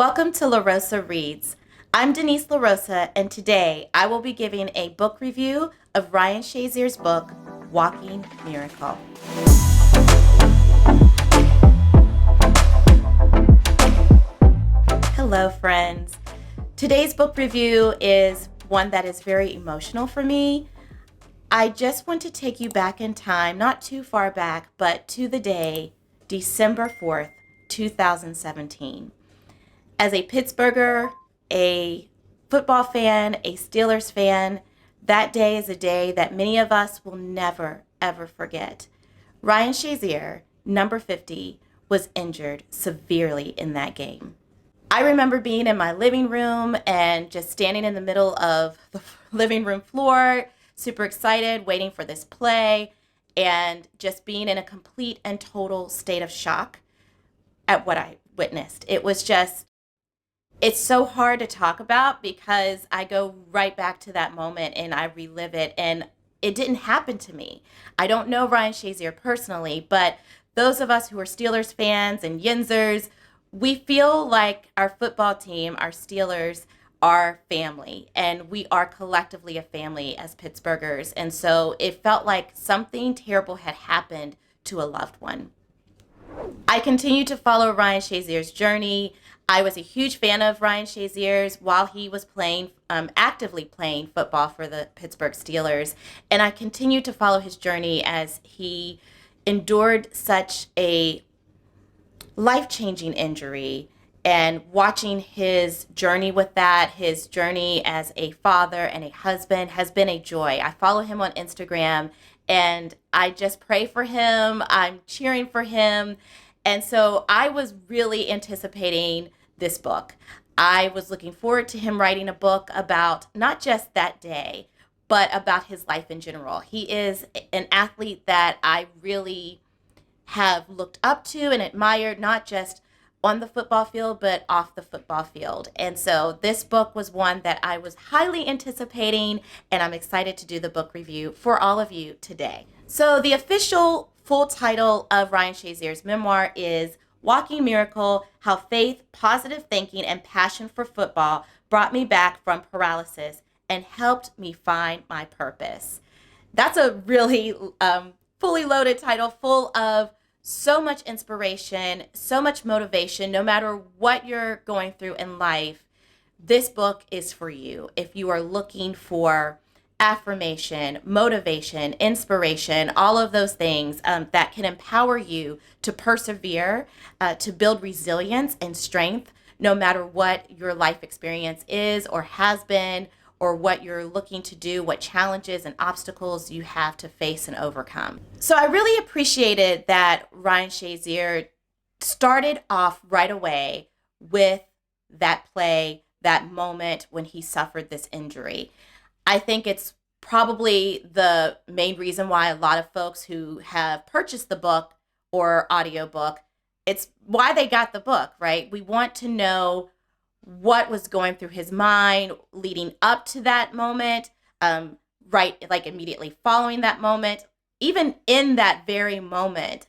Welcome to LaRosa Reads. I'm Denise LaRosa, and today I will be giving a book review of Ryan Shazier's book, Walking Miracle. Hello, friends. Today's book review is one that is very emotional for me. I just want to take you back in time, not too far back, but to the day, December 4th, 2017. As a Pittsburgher, a football fan, a Steelers fan, that day is a day that many of us will never, ever forget. Ryan Shazier, number 50, was injured severely in that game. I remember being in my living room and just standing in the middle of the living room floor, super excited, waiting for this play, and just being in a complete and total state of shock at what I witnessed. It's so hard to talk about because I go right back to that moment and I relive it, and it didn't happen to me. I don't know Ryan Shazier personally, but those of us who are Steelers fans and Yinzers, we feel like our football team, our Steelers, are family, and we are collectively a family as Pittsburghers. And so it felt like something terrible had happened to a loved one. I continue to follow Ryan Shazier's journey. I was a huge fan of Ryan Shazier's while he was actively playing football for the Pittsburgh Steelers. And I continue to follow his journey as he endured such a life-changing injury, and watching his journey with that, his journey as a father and a husband, has been a joy. I follow him on Instagram and I just pray for him. I'm cheering for him. And so I was really anticipating this book. I was looking forward to him writing a book about not just that day, but about his life in general. He is an athlete that I really have looked up to and admired, not just on the football field, but off the football field. And so this book was one that I was highly anticipating, and I'm excited to do the book review for all of you today. So the official full title of Ryan Shazier's memoir is Walking Miracle: How Faith, Positive Thinking, and Passion for Football Brought Me Back from Paralysis and Helped Me Find My Purpose. That's a really fully loaded title, full of so much inspiration, so much motivation. No matter what you're going through in life, this book is for you. If you are looking for affirmation, motivation, inspiration, all of those things that can empower you to persevere, to build resilience and strength, no matter what your life experience is or has been, or what you're looking to do, what challenges and obstacles you have to face and overcome. So I really appreciated that Ryan Shazier started off right away with that play, that moment when he suffered this injury. I think it's probably the main reason why a lot of folks who have purchased the book or audiobook, it's why they got the book, right? We want to know what was going through his mind leading up to that moment, right, like immediately following that moment, even in that very moment.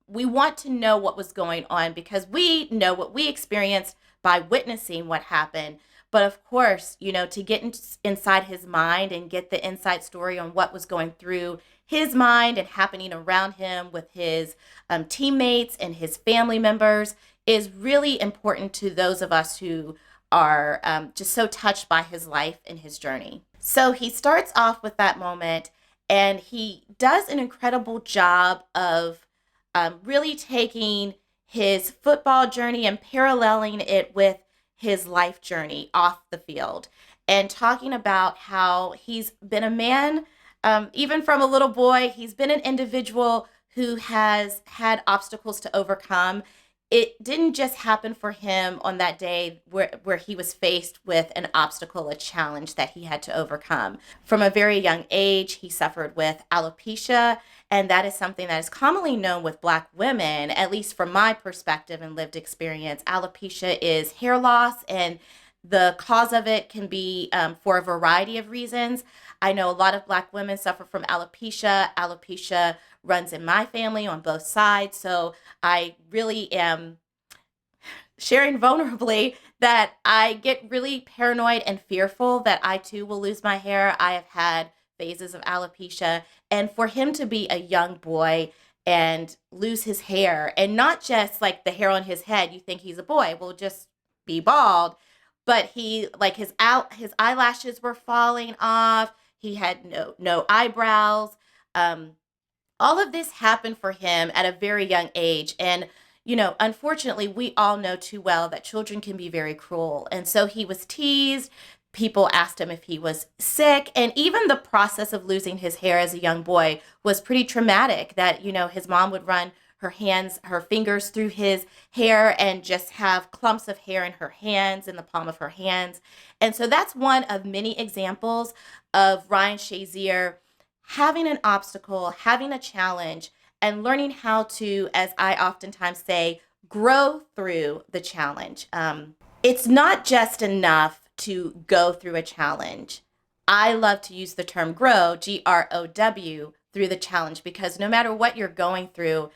We want to know what was going on because we know what we experienced by witnessing what happened. But of course, to get inside his mind and get the inside story on what was going through his mind and happening around him with his teammates and his family members is really important to those of us who are just so touched by his life and his journey. So he starts off with that moment, and he does an incredible job of really taking his football journey and paralleling it with his life journey off the field, and talking about how he's been a man, even from a little boy. He's been an individual who has had obstacles to overcome. It didn't just happen for him on that day where he was faced with an obstacle, a challenge that he had to overcome. From a very young age, he suffered with alopecia, and that is something that is commonly known with Black women, at least from my perspective and lived experience. Alopecia is hair loss, and the cause of it can be for a variety of reasons. I know a lot of Black women suffer from alopecia. Alopecia runs in my family on both sides, so I really am sharing vulnerably that I get really paranoid and fearful that I too will lose my hair. I have had phases of alopecia, and for him to be a young boy and lose his hair, and not just like the hair on his head, you think he's a boy, will just be bald, but he like his eyelashes were falling off. He had no eyebrows. Um, all of this happened for him at a very young age. And, unfortunately, we all know too well that children can be very cruel. And so he was teased. People asked him if he was sick. And even the process of losing his hair as a young boy was pretty traumatic, that, his mom would run her fingers through his hair and just have clumps of hair in her hands, in the palm of her hands. And so that's one of many examples of Ryan Shazier having an obstacle, having a challenge, and learning how to, as I oftentimes say, grow through the challenge. It's not just enough to go through a challenge. I love to use the term grow, GROW, through the challenge, because no matter what you're going through,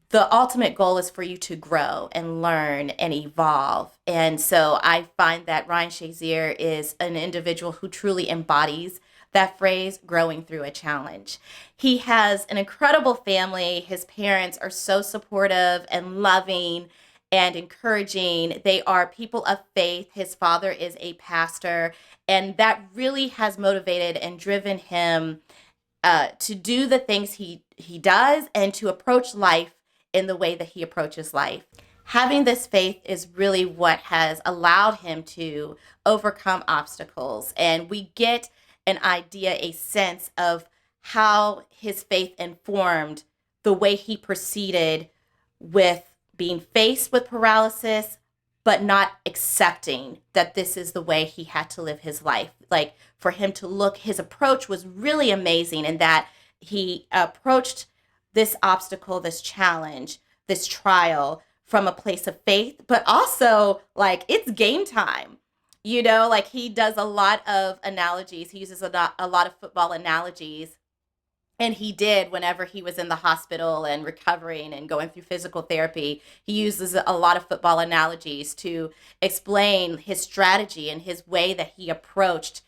the ultimate goal is for you to grow and learn and evolve. And so I find that Ryan Shazier is an individual who truly embodies that phrase, growing through a challenge. He has an incredible family. His parents are so supportive and loving and encouraging. They are people of faith. His father is a pastor, and that really has motivated and driven him to do the things he does and to approach life in the way that he approaches life. Having this faith is really what has allowed him to overcome obstacles. And we get an idea, a sense of how his faith informed the way he proceeded with being faced with paralysis, but not accepting that this is the way he had to live his life. Like, for him to look, his approach was really amazing in that he approached this obstacle, this challenge, this trial from a place of faith, but also like it's game time. Like he does a lot of analogies. He uses a lot of football analogies. And he did whenever he was in the hospital and recovering and going through physical therapy. He uses a lot of football analogies to explain his strategy and his way that he approached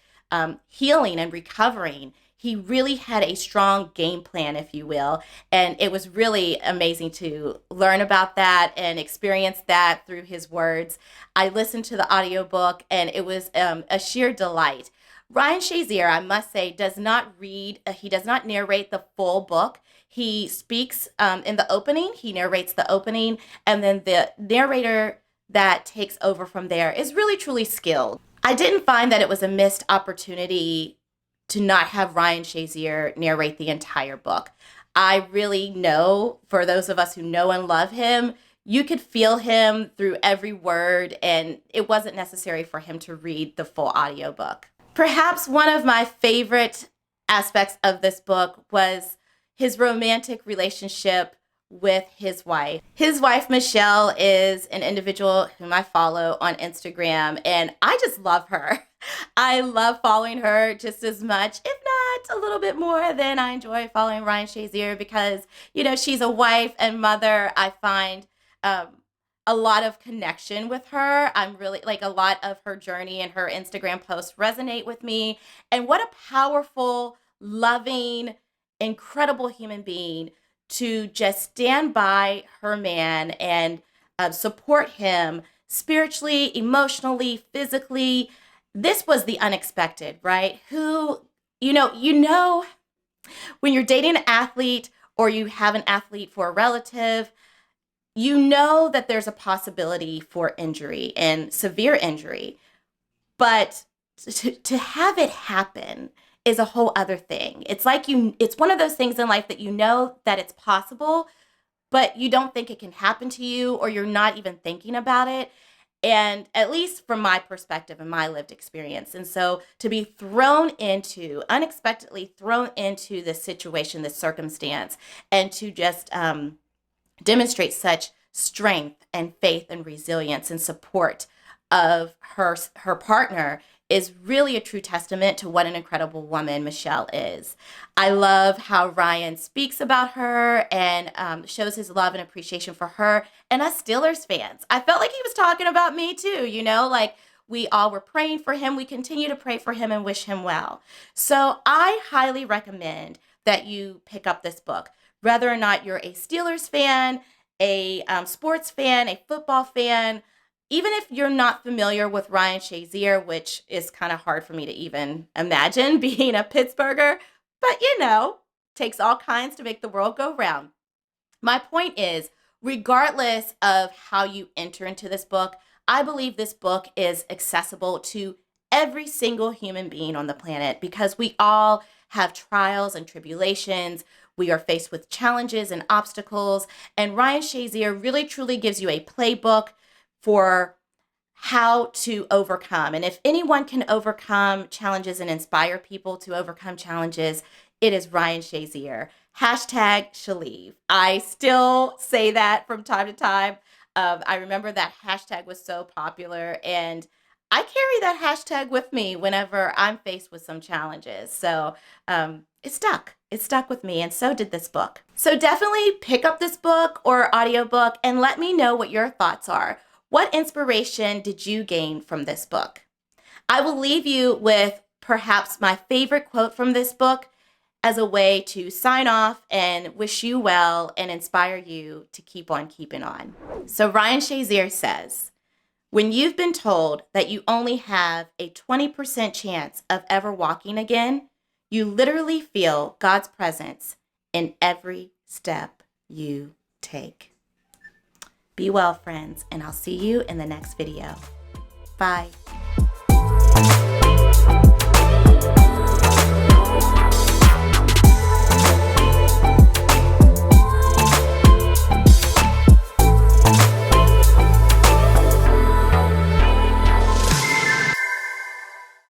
healing and recovering. He really had a strong game plan, if you will. And it was really amazing to learn about that and experience that through his words. I listened to the audiobook and it was a sheer delight. Ryan Shazier, I must say, does not he does not narrate the full book. He speaks in the opening, he narrates the opening, and then the narrator that takes over from there is really truly skilled. I didn't find that it was a missed opportunity to not have Ryan Shazier narrate the entire book. I really know, for those of us who know and love him, you could feel him through every word, and it wasn't necessary for him to read the full audiobook. Perhaps one of my favorite aspects of this book was his romantic relationship with his wife. His wife, Michelle, is an individual whom I follow on Instagram, and I just love her. I love following her just as much, if not a little bit more, than I enjoy following Ryan Shazier because, she's a wife and mother. I find a lot of connection with her. I'm really like a lot of her journey and her Instagram posts resonate with me. And what a powerful, loving, incredible human being to just stand by her man and support him spiritually, emotionally, physically. This was the unexpected, right? Who, when you're dating an athlete or you have an athlete for a relative, you know that there's a possibility for injury and severe injury, but to have it happen is a whole other thing. It's like it's one of those things in life that you know that it's possible, but you don't think it can happen to you, or you're not even thinking about it. And at least from my perspective and my lived experience. And so to be unexpectedly thrown into this situation, this circumstance, and to just demonstrate such strength and faith and resilience and support of her partner is really a true testament to what an incredible woman Michelle is. I love how Ryan speaks about her and shows his love and appreciation for her and us Steelers fans. I felt like he was talking about me too, like we all were praying for him. We continue to pray for him and wish him well. So I highly recommend that you pick up this book, whether or not you're a Steelers fan, a sports fan, a football fan. Even if you're not familiar with Ryan Shazier, which is kind of hard for me to even imagine being a Pittsburgher, but takes all kinds to make the world go round. My point is, regardless of how you enter into this book, I believe this book is accessible to every single human being on the planet because we all have trials and tribulations. We are faced with challenges and obstacles, and Ryan Shazier really truly gives you a playbook for how to overcome. And if anyone can overcome challenges and inspire people to overcome challenges, it is Ryan Shazier. #Shaleave. I still say that from time to time. I remember that hashtag was so popular, and I carry that hashtag with me whenever I'm faced with some challenges. So it stuck. It stuck with me, and so did this book. So definitely pick up this book or audiobook and let me know what your thoughts are. What inspiration did you gain from this book? I will leave you with perhaps my favorite quote from this book as a way to sign off and wish you well and inspire you to keep on keeping on. So Ryan Shazier says, when you've been told that you only have a 20% chance of ever walking again, you literally feel God's presence in every step you take. Be well, friends, and I'll see you in the next video. Bye.